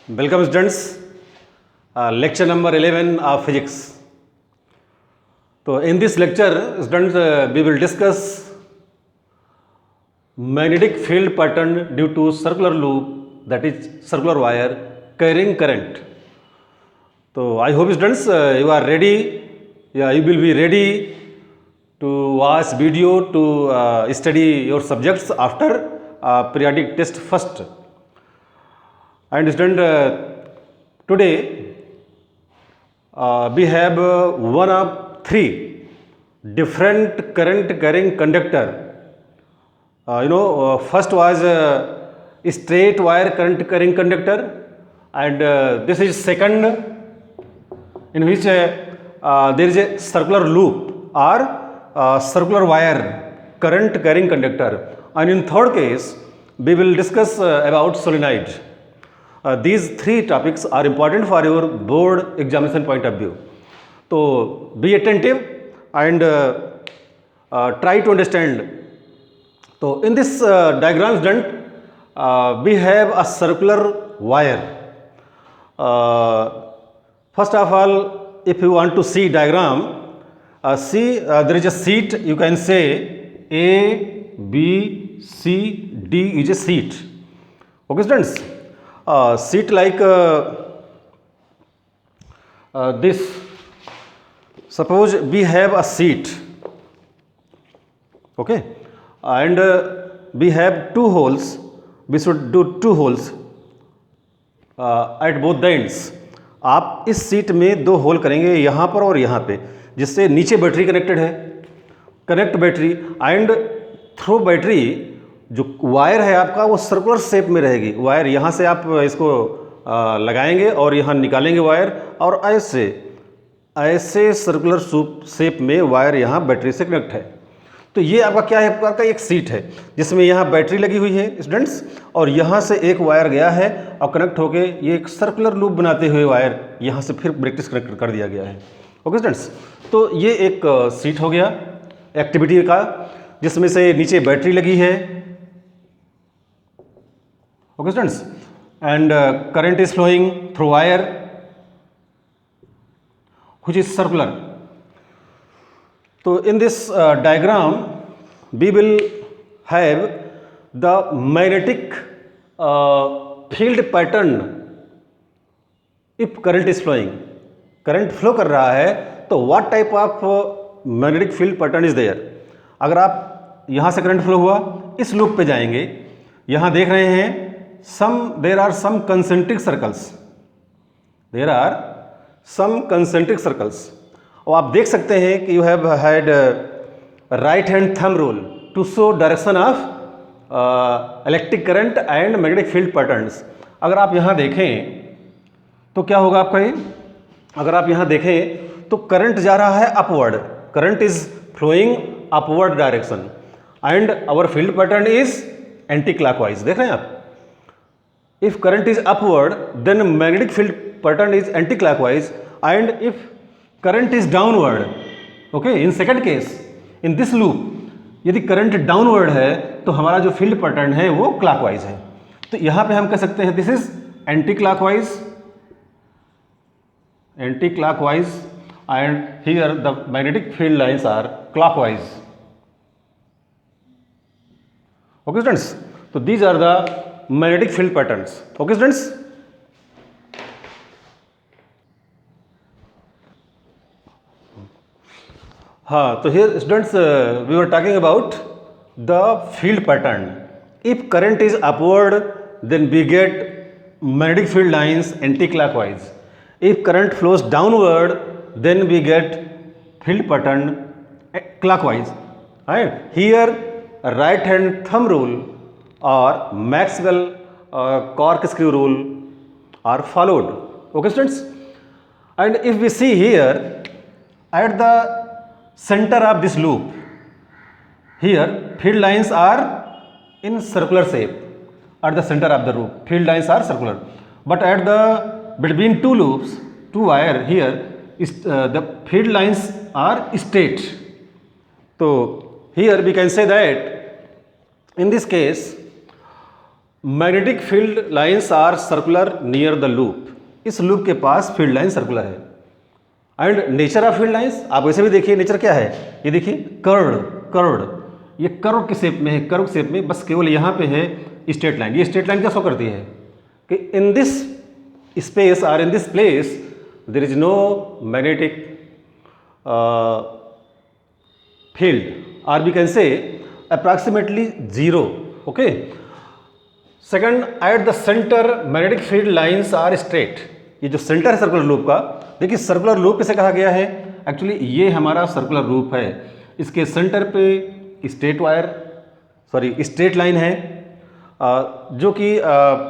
Welcome students, lecture number 11 of physics. So in this lecture students we will discuss magnetic field pattern due to circular loop, that is circular wire carrying current. So I hope students you are ready, you will be ready to watch video to study your subjects after periodic test first. And student today we have one of three different current carrying conductor. First was straight wire current carrying conductor, and this is second, in which there is a circular loop or circular wire current carrying conductor, and in third case we will discuss about solenoid. These three topics are important for your board examination point of view. So be attentive and try to understand. So in this diagram student, we have a circular wire. First of all, if you want to see diagram, see there is a seat. You can say A, B, C, D is a seat. Okay students? Seat like this. Suppose we have a seat, okay, and we have two holes. We should do two holes at both the ends. आप इस seat में दो whole करेंगे, यहाँ पर और यहाँ पे, जिससे नीचे बैटरी कनेक्टेड है, connect battery, and through battery जो वायर है आपका वो सर्कुलर शेप में रहेगी. वायर यहाँ से आप इसको लगाएंगे और यहाँ निकालेंगे वायर, और ऐसे ऐसे सर्कुलर शेप में वायर यहाँ बैटरी से कनेक्ट है. तो ये आपका क्या है, आपका एक सीट है जिसमें यहाँ बैटरी लगी हुई है स्टूडेंट्स, और यहाँ से एक वायर गया है और कनेक्ट होके ये एक सर्कुलर लूप बनाते हुए वायर यहाँ से फिर बैटरी से कनेक्ट कर दिया गया है. ओके स्टूडेंट्स, तो ये एक सीट हो गया एक्टिविटी का, जिसमें से नीचे बैटरी लगी है. Okay students, and current is flowing through wire which is circular. So in this diagram we will have the magnetic field pattern if current is flowing. Current flow कर रहा है तो what type of magnetic field pattern is there. अगर आप यहाँ से current flow हुआ, इस लूप पे जाएंगे, यहाँ देख रहे हैं there are some concentric circles. There are some concentric circles. और आप देख सकते हैं कि you have had right hand thumb rule to show direction of electric current and magnetic field patterns. अगर आप यहाँ देखें तो क्या होगा आपका ये, अगर आप यहाँ देखें तो करंट जा रहा है upward, current is flowing upward direction, and our field pattern is anti clockwise. देख रहे हैं आप, if current is upward then magnetic field pattern is anti-clockwise, and if current is downward, okay, in second case in this loop यदि current downward है तो हमारा जो field pattern है वो clockwise है. तो यहाँ पे हम कह सकते हैं this is anti-clockwise, anti-clockwise, and here the magnetic field lines are clockwise. Okay students, so these are the magnetic field patterns. Okay students, हाँ, तो here students we were talking about the field pattern. If current is upward then we get magnetic field lines anti-clockwise. If current flows downward then we get field pattern clockwise. Right? Here right hand thumb rule or Maxwell corkscrew rule are followed. Okay students, and if we see here at the center of this loop, here field lines are in circular shape. At the center of the loop field lines are circular, but at the between two loops, two wire, here is the field lines are straight. So here we can say that in this case magnetic field lines are circular near the loop, इस loop के पास field line circular है। And nature of field lines, आप वैसे भी देखिए nature क्या है, ये देखिए कर्व्ड, कर्व्ड, ये कर्व के शेप में है, कर्व शेप में, बस केवल यहाँ पे है स्ट्रेट लाइन। ये स्ट्रेट लाइन क्या शो करती है कि इन दिस स्पेस और in this place there is no magnetic field, or we can say approximately zero. Okay. Second, at the center magnetic field lines are straight. ये जो centre है circular loop का, देखिए circular loop किसे कहा गया है, एक्चुअली ये हमारा सर्कुलर लूप है, इसके सेंटर पे स्ट्रेट लाइन है, जो कि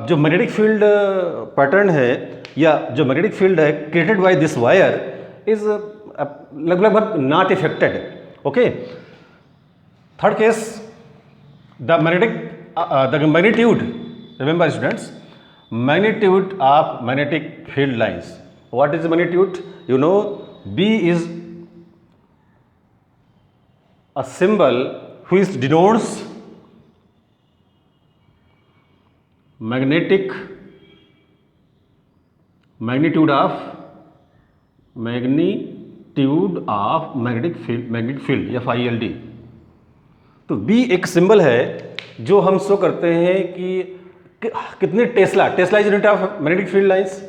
जो मैग्नेटिक फील्ड पैटर्न है या जो मैग्नेटिक फील्ड है created by this wire is लगभग not affected. Okay. Third case, the magnitude, remember students, magnitude of magnetic field lines. What is the magnitude? You know, B is a symbol which denotes magnitude of magnetic field FILD। तो B एक symbol है जो हम show करते हैं कि कितनी tesla is unit of magnetic field lines.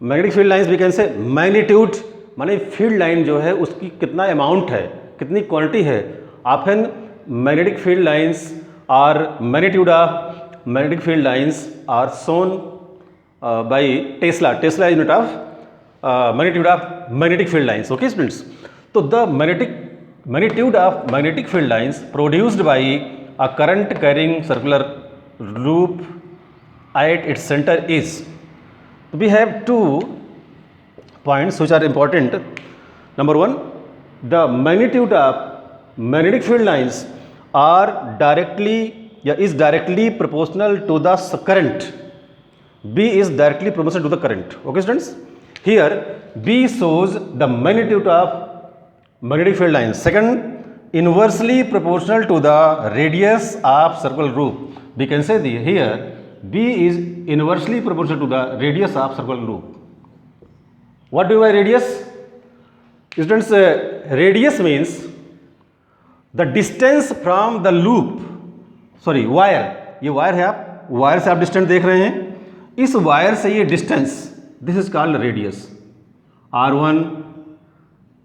Magnetic field lines we can say magnitude, माने फील्ड लाइन जो है उसकी कितना अमाउंट है, कितनी क्वांटिटी है। ऑफन मैग्नेटिक फील्ड लाइंस और magnitude of magnetic field lines are shown by tesla is unit of magnitude of magnetic field lines. Okay students, so the magnitude of magnetic field lines produced by a current carrying circular loop at its center is, we have 2 points which are important. Number 1, the magnitude of magnetic field lines is directly proportional to the current. B is directly proportional to the current. Okay students, here B shows the magnitude of magnetic field lines. Second, inversely proportional to the radius of circular loop. We can say here B is inversely proportional to the radius of circular loop. What do you mean by radius? Students, radius means the distance from the loop, wire, ये wire है, आप wire से आप distance देख रहे हैं, इस wire से ये distance, this is called radius, R1,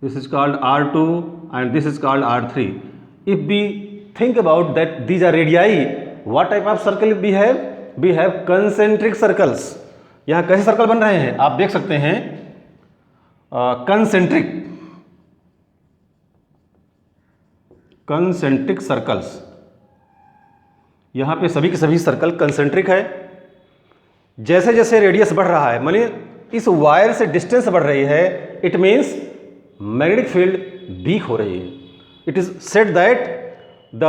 this is called R2 and this is called R3. If we think about that these are radii, what type of circle we have? We have concentric circles. यहाँ कैसे circle बन रहे हैं आप देख सकते हैं, concentric circles, यहाँ पे सभी के सभी सर्कल कंसेंट्रिक है। जैसे जैसे रेडियस बढ़ रहा है, मानिए इस वायर से डिस्टेंस बढ़ रही है, it means magnetic field weak हो रही है। It is said that the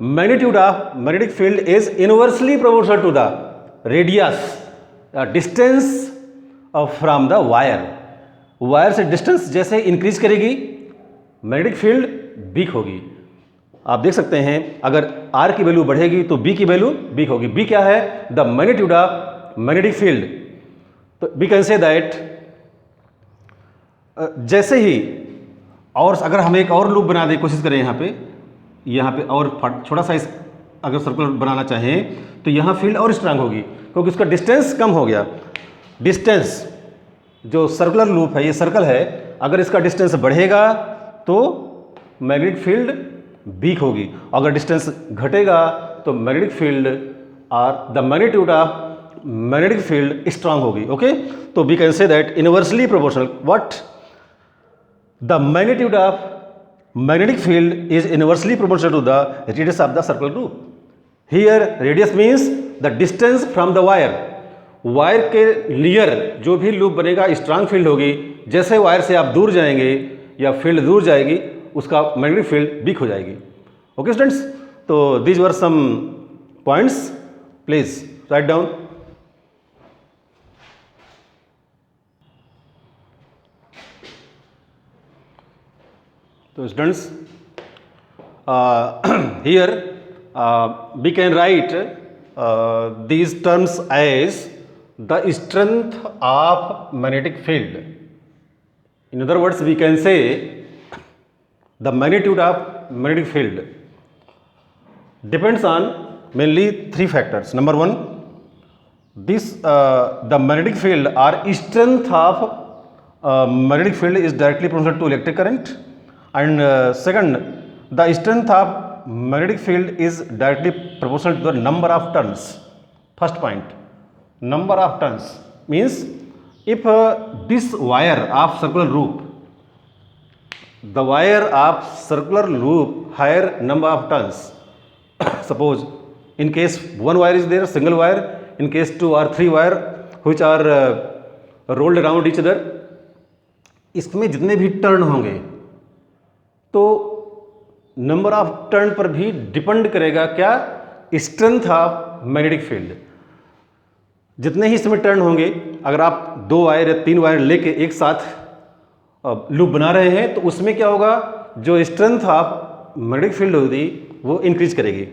magnitude of magnetic field is inversely proportional to the radius, distance from the wire. Wire से डिस्टेंस जैसे इंक्रीज करेगी मैग्नेटिक फील्ड वीक होगी। आप देख सकते हैं अगर R की वैल्यू बढ़ेगी तो B की वैल्यू वीक होगी। B क्या है? The magnitude of magnetic field. तो वी कैन से दैट जैसे ही, और अगर हम एक और लूप बना दें, कोशिश करें यहाँ पे और छोटा सा अगर सर्कुलर बनाना चाहें तो यहाँ फील्ड और स्ट्रांग होगी क्योंकि उसका डिस्टेंस कम हो गया। डिस्टेंस जो सर्कुलर लूप है, ये सर्कल है, अगर इसका डिस्टेंस बढ़ेगा तो मैग्नेटिक फील्ड वीक होगी, अगर डिस्टेंस घटेगा तो मैग्नेटिक फील्ड और the magnitude of magnetic field strong होगी। ओके, तो we can say that inversely proportional, what the magnitude of magnetic field is inversely proportional to the radius of the circular loop. Here radius means the distance from the wire. Wire के near जो भी loop बनेगा strong field होगी, जैसे wire से आप दूर जाएंगे या फील्ड दूर जाएगी उसका मैग्नेटिक फील्ड वीक हो जाएगी। ओके स्टूडेंट्स, तो these were some points, please write down. तो students, here we can write these terms as the strength of magnetic field. In other words, we can say the magnitude of magnetic field depends on mainly three factors. Number one, the magnetic field or strength of magnetic field is directly proportional to electric current, and second, the strength of magnetic field is directly proportional to the number of turns. First point, number of turns means if this wire of circular loop, the wire of circular loop higher number of turns, suppose in case one wire is there, single wire, in case two or three wire which are rolled around each other, इसमें जितने भी turn होंगे तो number of turn पर भी depend करेगा क्या, strength of magnetic field. जितने ही इसमें टर्न होंगे, अगर आप दो वायर या तीन वायर लेके एक साथ लूप बना रहे हैं तो उसमें क्या होगा, जो स्ट्रेंथ ऑफ मैग्नेटिक फील्ड होगी वो इंक्रीज करेगी.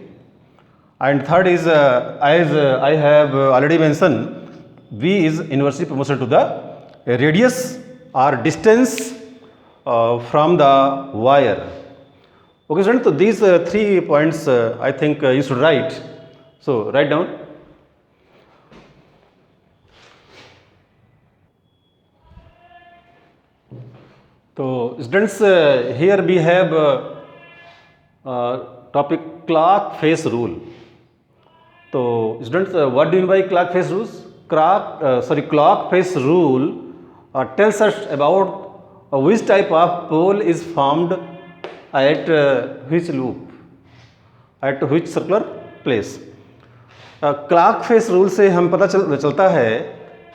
And third is as I have already mention, V is inversely proportional to the radius or distance from the wire. Okay students, so these 3 points I think you should write. So write down. So students, here we have topic clock face rule. So students, what do you mean by clock face rules? Clock face rule tells us about which type of pole is formed at which loop, at which circular place. Clock face rule से हम पता चलता है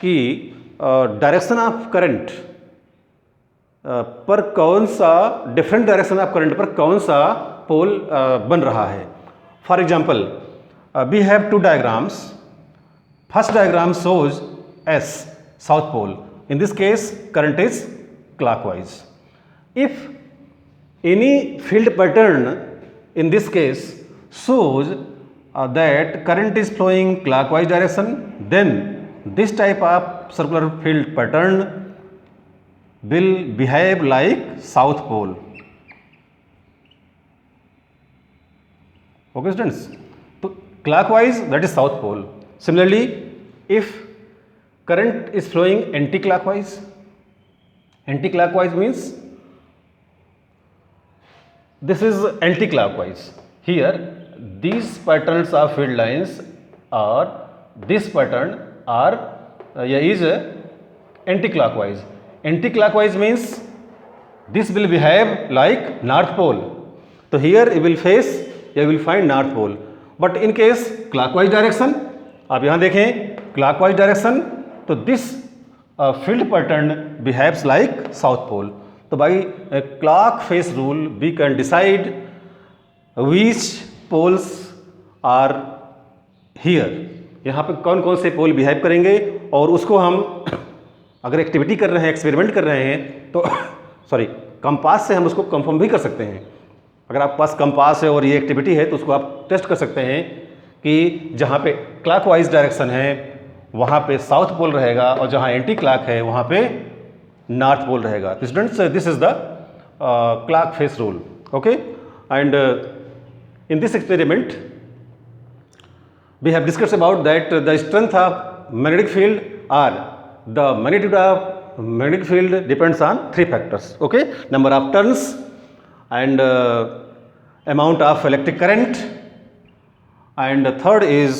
कि direction of current पर कौन सा, different direction of current पर कौन सा पोल बन रहा है. For example, we have two diagrams. First diagram shows S, south pole. In this case, current is clockwise. If any field pattern in this case shows that current is flowing clockwise direction, then this type of circular field pattern will behave like south pole. Okay students, so clockwise, that is south pole. Similarly, if current is flowing anti-clockwise means this is anti-clockwise. Here these patterns of field lines or this pattern is anti-clockwise. Anti-clockwise means this will behave like north pole. So here you will find north pole. But in case clockwise direction, आप यहाँ देखें clockwise direction, तो this field pattern behaves like south pole. तो by clock face rule we can decide which poles are here. यहाँ पे कौन कौन से पोल बिहेव करेंगे, और उसको हम अगर एक्टिविटी कर रहे हैं, एक्सपेरिमेंट कर रहे हैं तो कंपास से हम उसको कंफर्म भी कर सकते हैं. अगर आपके पास कंपास है और ये एक्टिविटी है तो उसको आप टेस्ट कर सकते हैं कि जहाँ पे क्लॉकवाइज डायरेक्शन है वहाँ पे साउथ पोल रहेगा और जहाँ एंटी क्लॉक है वहाँ पे नॉर्थ पोल रहेगा. तो students, this is the clock face rule. Okay, and in this experiment we have discussed about that the strength of magnetic field और the magnitude of magnetic field depends on 3 factors. Okay, number of turns and amount of electric current, and third is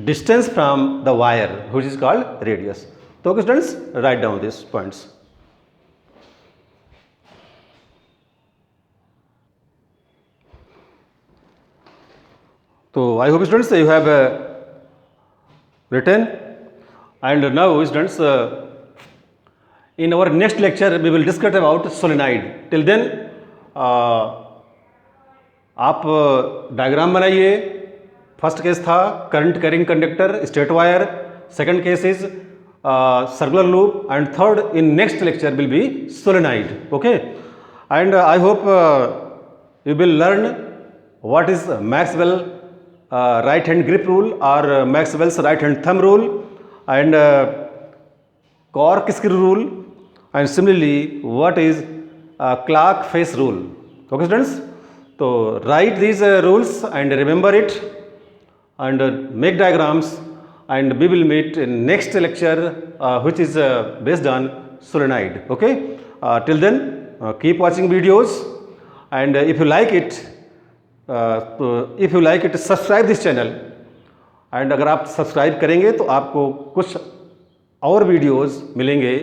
distance from the wire, which is called radius. So okay students, write down these points. So I hope students you have written, and now students in our next lecture we will discuss about solenoid. Till then आप diagram बनाइए. First case था current carrying conductor straight wire, second case is circular loop, and third in next lecture will be solenoid. Okay, and I hope you will learn what is Maxwell right hand grip rule or Maxwell's right hand thumb rule, and cork screw rule, and similarly what is clock face rule. Okay students, so write these rules and remember it, and make diagrams, and we will meet in next lecture which is based on solenoid. Okay, till then keep watching videos, and if you like it subscribe this channel, and अगर आप subscribe करेंगे तो आपको कुछ और videos मिलेंगे,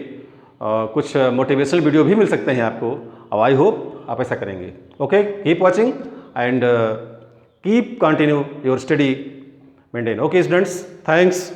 कुछ motivational video भी मिल सकते हैं आपको। अब आई होप आप ऐसा करेंगे। Okay, keep watching and keep continue your study maintain. Okay students, thanks.